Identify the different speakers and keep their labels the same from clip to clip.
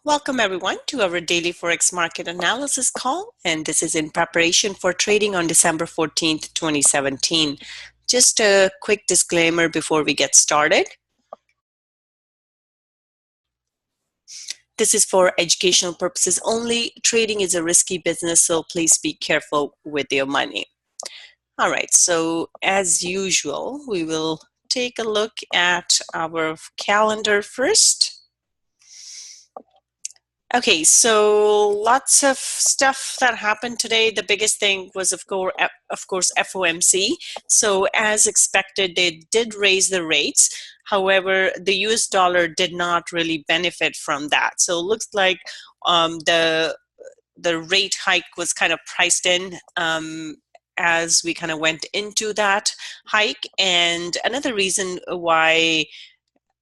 Speaker 1: Welcome everyone to our daily Forex market analysis call, and this is in preparation for trading on December 14th, 2017. Just a quick disclaimer before we get started. This is for educational purposes only. Trading is a risky business, so please be careful with your money. All right, so as usual, we will take a look at our calendar first. Okay, so lots of stuff that happened today. The biggest thing was, of course, FOMC. So as expected, they did raise the rates. However, the US dollar did not really benefit from that. So it looks like the rate hike was kind of priced in as we kind of went into that hike. And another reason why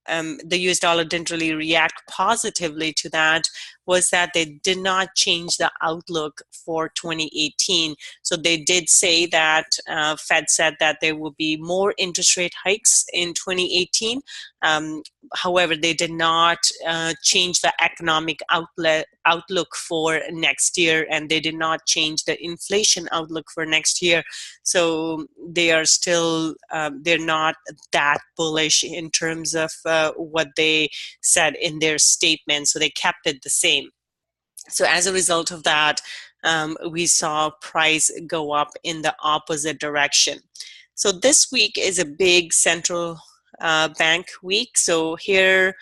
Speaker 1: the US dollar didn't really react positively to that was that they did not change the outlook for 2018. So they did say that Fed said that there will be more interest rate hikes in 2018. However, they did not change the economic outlook for next year, and they did not change the inflation outlook for next year. So they are still, they're not that bullish in terms of what they said in their statement. So they kept it the same. So as a result of that, we saw price go up in the opposite direction. So this week is a big central bank week. So here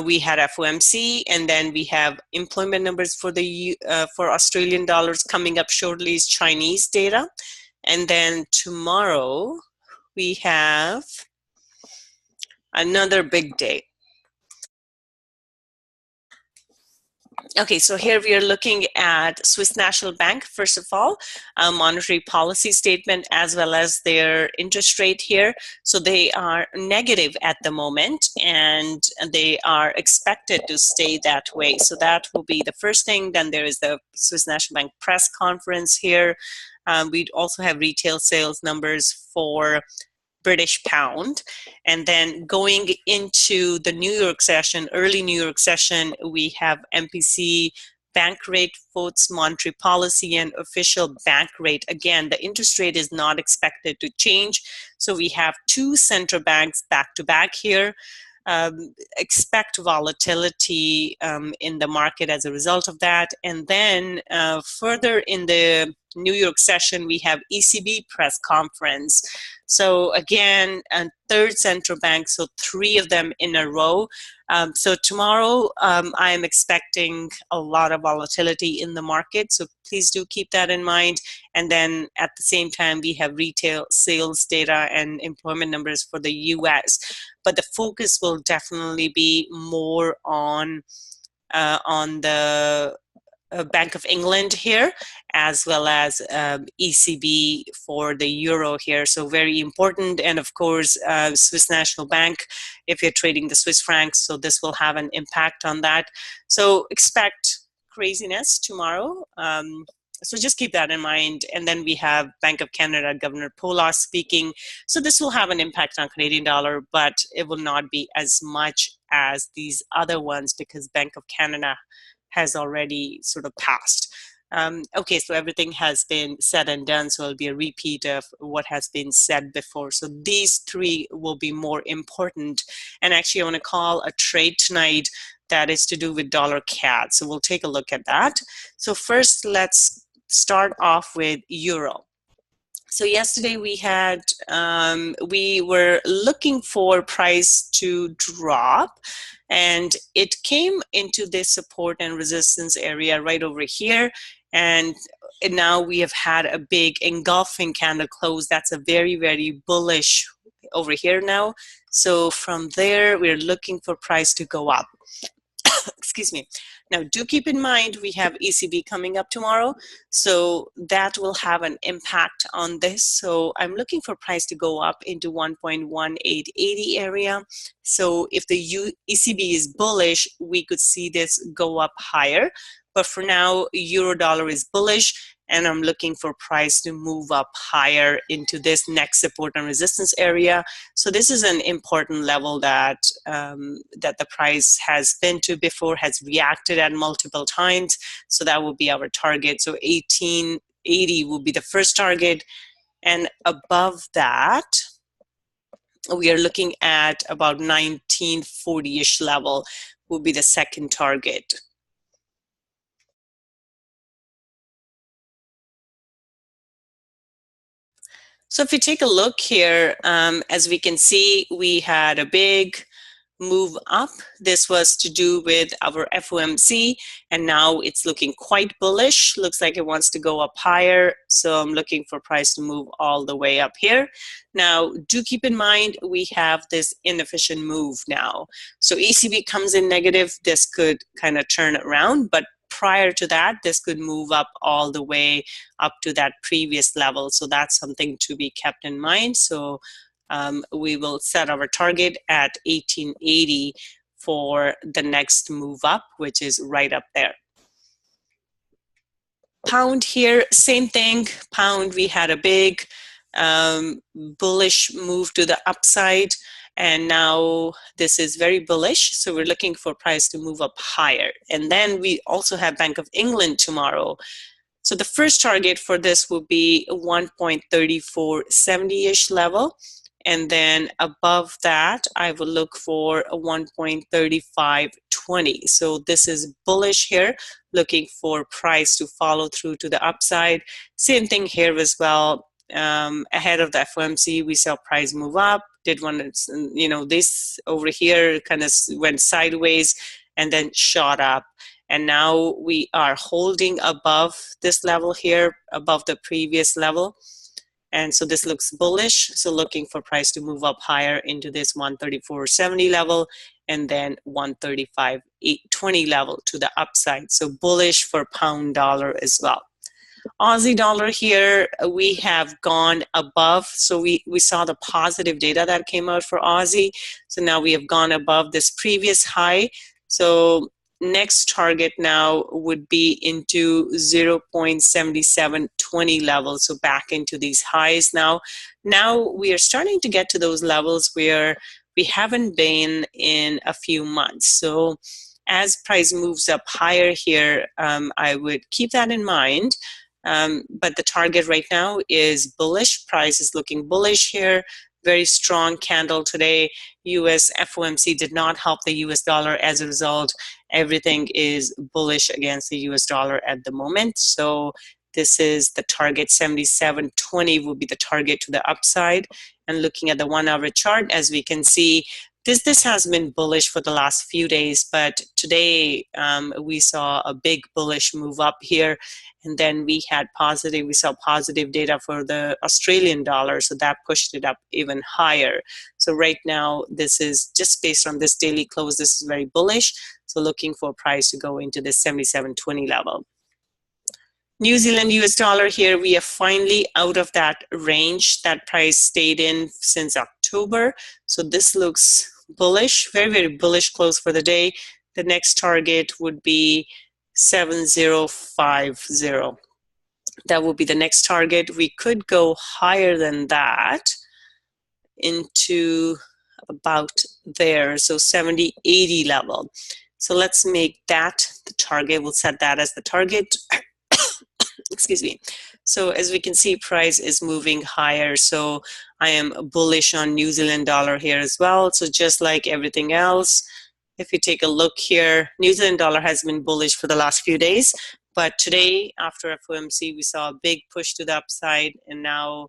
Speaker 1: we had FOMC, and then we have employment numbers for the for Australian dollars coming up shortly is Chinese data. And then tomorrow we have another big day. Okay, so here we are looking at Swiss National Bank, first of all, a monetary policy statement as well as their interest rate here. So they are negative at the moment, and they are expected to stay that way. So that will be the first thing. Then there is the Swiss National Bank press conference here. We'd also have retail sales numbers for British pound. And then going into the New York session, early New York session, we have MPC bank rate votes, monetary policy, and official bank rate. Again, the interest rate is not expected to change. So we have two central banks back to back here. Expect volatility in the market as a result of that. And then further in the New York session, we have ECB press conference. So again, third central bank, so three of them in a row. So tomorrow, I am expecting a lot of volatility in the market. So please do keep that in mind. And then at the same time, we have retail sales data and employment numbers for the US. But the focus will definitely be more on the Bank of England here, as well as ECB for the euro here. So very important. And of course, Swiss National Bank, if you're trading the Swiss francs, so this will have an impact on that. So expect craziness tomorrow. So just keep that in mind. And then we have Bank of Canada Governor Polas speaking. So this will have an impact on Canadian dollar, but it will not be as much as these other ones because Bank of Canada has already sort of passed. Okay, so everything has been said and done, so it'll be a repeat of what has been said before. So these three will be more important. And actually, I want to call a trade tonight that is to do with dollar CAD. So we'll take a look at that. So first, let's start off with euro. So yesterday we had, we were looking for price to drop, and it came into this support and resistance area right over here. And now we have had a big engulfing candle close. That's a very, very bullish over here now. So from there, we're looking for price to go up. Excuse me. Now, do keep in mind we have ECB coming up tomorrow, so that will have an impact on this. So I'm looking for price to go up into 1.1880 area. So if the ECB is bullish, we could see this go up higher. But for now, euro dollar is bullish, and I'm looking for price to move up higher into this next support and resistance area. So this is an important level that that the price has been to before, has reacted at multiple times. So that will be our target. So 1880 will be the first target, and above that, we are looking at about 1940-ish level will be the second target. So if we take a look here, as we can see, we had a big move up. This was to do with our FOMC, and now it's looking quite bullish. Looks like it wants to go up higher. So I'm looking for price to move all the way up here. Now, do keep in mind, we have this inefficient move now. So ECB comes in negative, this could kind of turn it around, but prior to that, this could move up all the way up to that previous level. So that's something to be kept in mind. So we will set our target at 1880 for the next move up, which is right up there. Pound here, same thing. Pound, we had a big bullish move to the upside, and now this is very bullish. So we're looking for price to move up higher. And then we also have Bank of England tomorrow. So the first target for this will be 1.3470-ish level. And then above that, I will look for a 1.3520. So this is bullish here, looking for price to follow through to the upside. Same thing here as well. Ahead of the FOMC, we saw price move up, did one, this over here kind of went sideways and then shot up. And now we are holding above this level here, above the previous level. And so this looks bullish. So looking for price to move up higher into this 134.70 level, and then 135.820 level to the upside. So bullish for pound dollar as well. Aussie dollar here, we have gone above. So we saw the positive data that came out for Aussie. So now we have gone above this previous high. So next target now would be into 0.7720 levels, so back into these highs now. Now we are starting to get to those levels where we haven't been in a few months. So as price moves up higher here, I would keep that in mind. But the target right now is bullish. Price is looking bullish here. Very strong candle today. US FOMC did not help the US dollar. As a result, everything is bullish against the US dollar at the moment. So this is the target. 77.20 will be the target to the upside. And looking at the 1 hour chart, as we can see, this has been bullish for the last few days, but today we saw a big bullish move up here, and then we saw positive data for the Australian dollar, so that pushed it up even higher. So right now, this is just based on this daily close, this is very bullish. So looking for price to go into the 77.20 level. New Zealand US dollar here, we are finally out of that range that price stayed in since October. So this looks bullish, very, very bullish close for the day. The next target would be 7050. That will be the next target. We could go higher than that into about there, so 7080 level. So let's make that the target. We'll set that as the target. Excuse me. So as we can see, price is moving higher. So I am bullish on New Zealand dollar here as well. So just like everything else, if you take a look here, New Zealand dollar has been bullish for the last few days. But today, after FOMC, we saw a big push to the upside. And now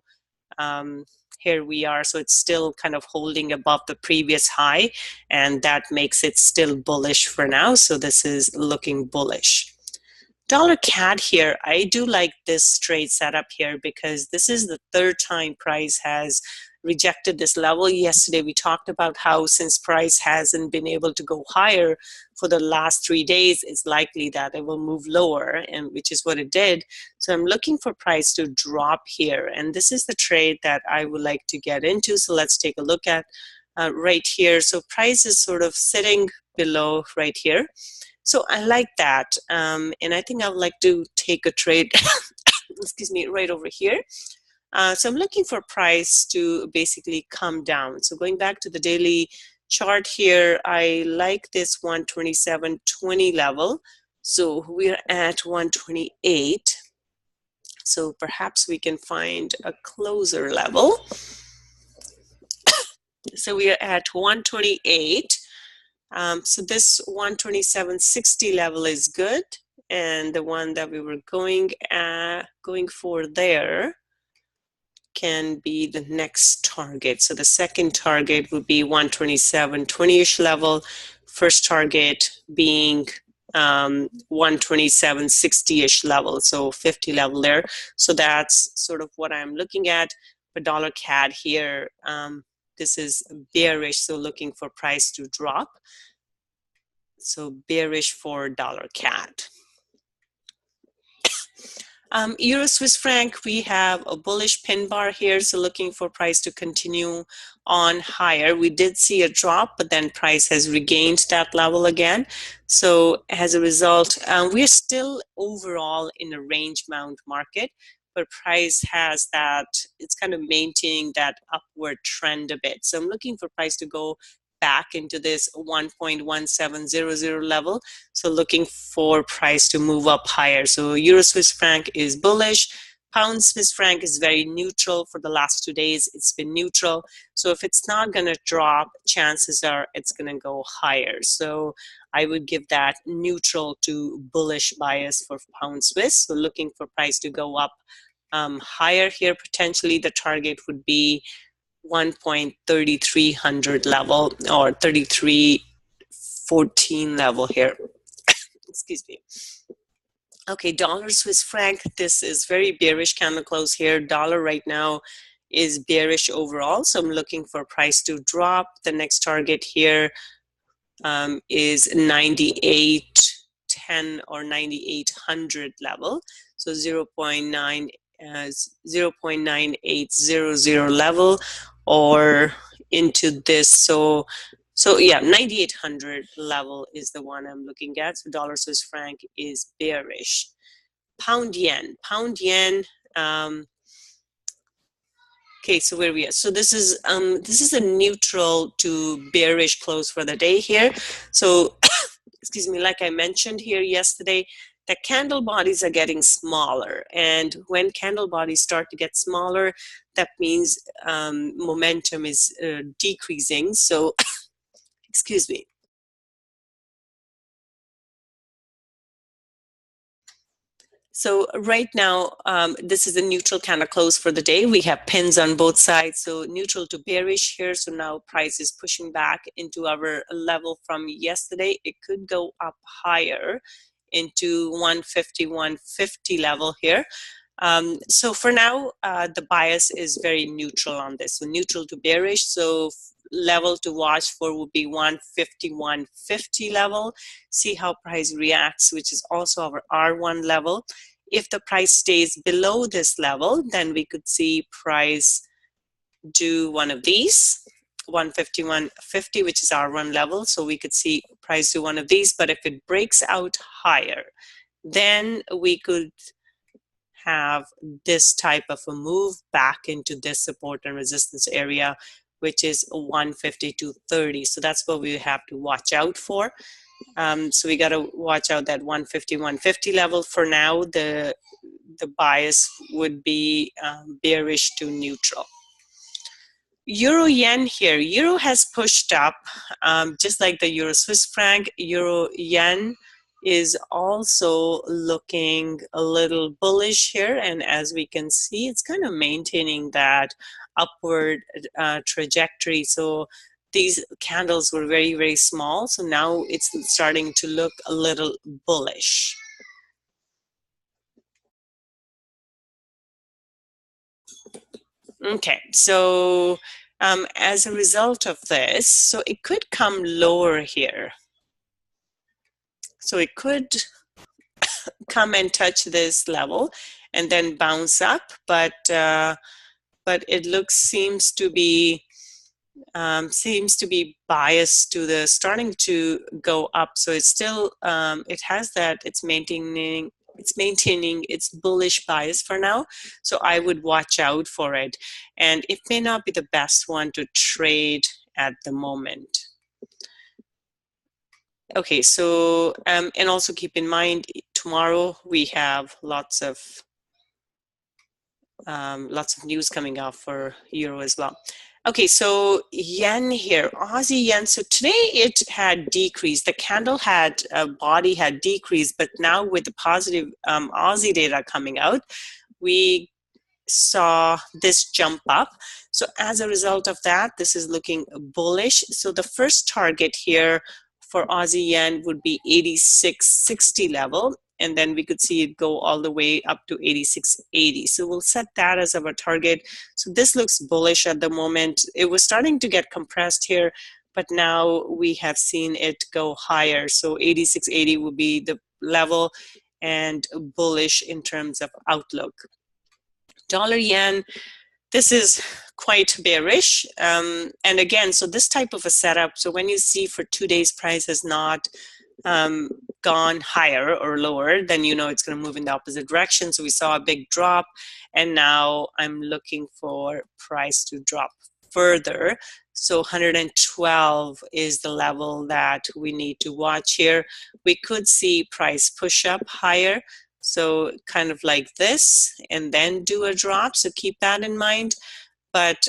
Speaker 1: here we are. So it's still kind of holding above the previous high. And that makes it still bullish for now. So this is looking bullish. Dollar CAD here, I do like this trade setup here because this is the third time price has rejected this level. Yesterday we talked about how since price hasn't been able to go higher for the last 3 days, it's likely that it will move lower, and which is what it did. So I'm looking for price to drop here, and this is the trade that I would like to get into. So let's take a look at right here. So price is sort of sitting below right here. So I like that, and I think I would like to take a trade excuse me, right over here. So I'm looking for price to basically come down. So going back to the daily chart here, I like this 127.20 level. So we're at 128. So perhaps we can find a closer level. So we are at 128. So this 127.60 level is good. And the one that we were going for there can be the next target. So the second target would be 127.20-ish level. First target being 127.60-ish level, so 50 level there. So that's sort of what I'm looking at. The dollar CAD here, this is bearish, so looking for price to drop. So bearish for dollar CAD. Euro Swiss franc, we have a bullish pin bar here, so looking for price to continue on higher. We did see a drop, but then price has regained that level again. So as a result, we're still overall in a range bound market, but price has that, it's kind of maintaining that upward trend a bit. So I'm looking for price to go back into this 1.1700 level. So looking for price to move up higher. So Euro Swiss franc is bullish. Pound Swiss franc is very neutral for the last 2 days. It's been neutral. So if it's not going to drop, chances are it's going to go higher. So I would give that neutral to bullish bias for Pound Swiss. So looking for price to go up higher here. Potentially the target would be 1.3300 level or 3314 level here. Excuse me. Okay, dollar Swiss franc, this is very bearish candle close here. Dollar right now is bearish overall, so I'm looking for price to drop. The next target here is 9810 or 9800 level, so 0.9800 level or into this. So yeah, 9800 level is the one I'm looking at. So dollar Swiss franc is bearish. Pound yen. Okay, so where we are. So this is a neutral to bearish close for the day here. So excuse me, like I mentioned here yesterday, the candle bodies are getting smaller, and when candle bodies start to get smaller, that means momentum is decreasing. So excuse me. So right now, this is a neutral kind of close for the day. We have pins on both sides, so neutral to bearish here. So now price is pushing back into our level from yesterday. It could go up higher into 150 level here. So for now, the bias is very neutral on this. So neutral to bearish. So level to watch for would be 150 level. See how price reacts, which is also our R1 level. If the price stays below this level, then we could see price do one of these, 150, which is R1 level. So we could see price do one of these, but if it breaks out higher, then we could have this type of a move back into this support and resistance area, which is 150-30. So that's what we have to watch out for. So we got to watch out that 150 level. For now, the bias would be bearish to neutral. Euro yen here. Euro has pushed up, just like the Euro Swiss franc. Euro yen is also looking a little bullish here, and as we can see, it's kind of maintaining that upward trajectory. So these candles were very, very small, so now it's starting to look a little bullish. Okay, so as a result of this, so it could come lower here. So it could come and touch this level and then bounce up, but it seems to be biased to the starting to go up. So it's still it has that, it's maintaining it's maintaining its bullish bias for now, so I would watch out for it, and it may not be the best one to trade at the moment. Okay, so and also keep in mind tomorrow we have lots of news coming out for euro as well. Okay, so yen here, Aussie yen. So today it had decreased. The candle had body had decreased, but now with the positive Aussie data coming out, we saw this jump up. So as a result of that, this is looking bullish. So the first target here for Aussie yen would be 86.60 level, and then we could see it go all the way up to 86.80. So we'll set that as our target. So this looks bullish at the moment. It was starting to get compressed here, but now we have seen it go higher. So 86.80 will be the level and bullish in terms of outlook. Dollar yen, this is quite bearish. And again, so this type of a setup, so when you see for 2 days price has not gone higher or lower, then you know it's going to move in the opposite direction. So we saw a big drop, and now I'm looking for price to drop further. So 112 is the level that we need to watch here. We could see price push up higher, so kind of like this, and then do a drop. So keep that in mind. But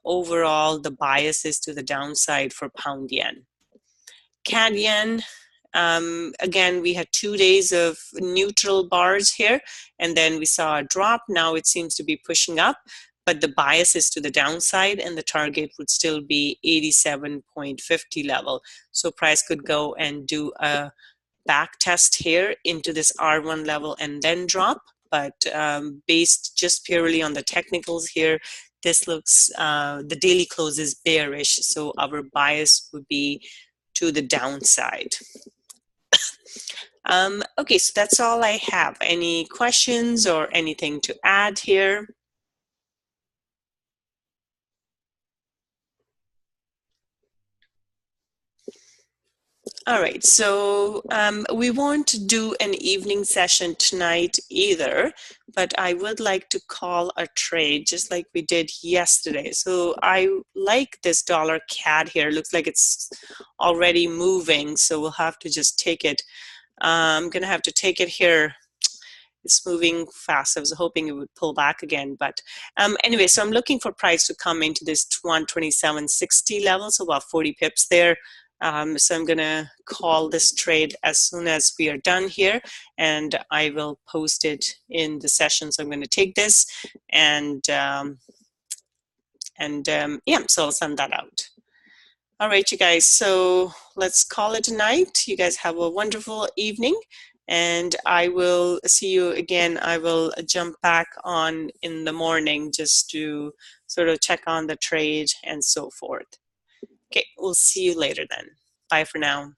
Speaker 1: overall, the bias is to the downside for pound yen. CAD yen, again, we had 2 days of neutral bars here, and then we saw a drop. Now it seems to be pushing up, but the bias is to the downside, and the target would still be 87.50 level. So price could go and do a back test here into this R1 level and then drop. But based just purely on the technicals here, this looks, the daily close is bearish, so our bias would be to the downside. Okay, so that's all I have. Any questions or anything to add here? All right, so we won't do an evening session tonight either, but I would like to call a trade just like we did yesterday. So I like this dollar CAD here. Looks like it's already moving, so we'll have to just take it. I'm gonna have to take it here. It's moving fast. I was hoping it would pull back again, but anyway, so I'm looking for price to come into this 127.60 level, so about 40 pips there. So I'm gonna call this trade as soon as we are done here, and I will post it in the session. So I'm gonna take this and yeah, so I'll send that out. All right, you guys, so let's call it a night. You guys have a wonderful evening, and I will see you again. I will jump back on in the morning just to sort of check on the trade and so forth. Okay, we'll see you later then. Bye for now.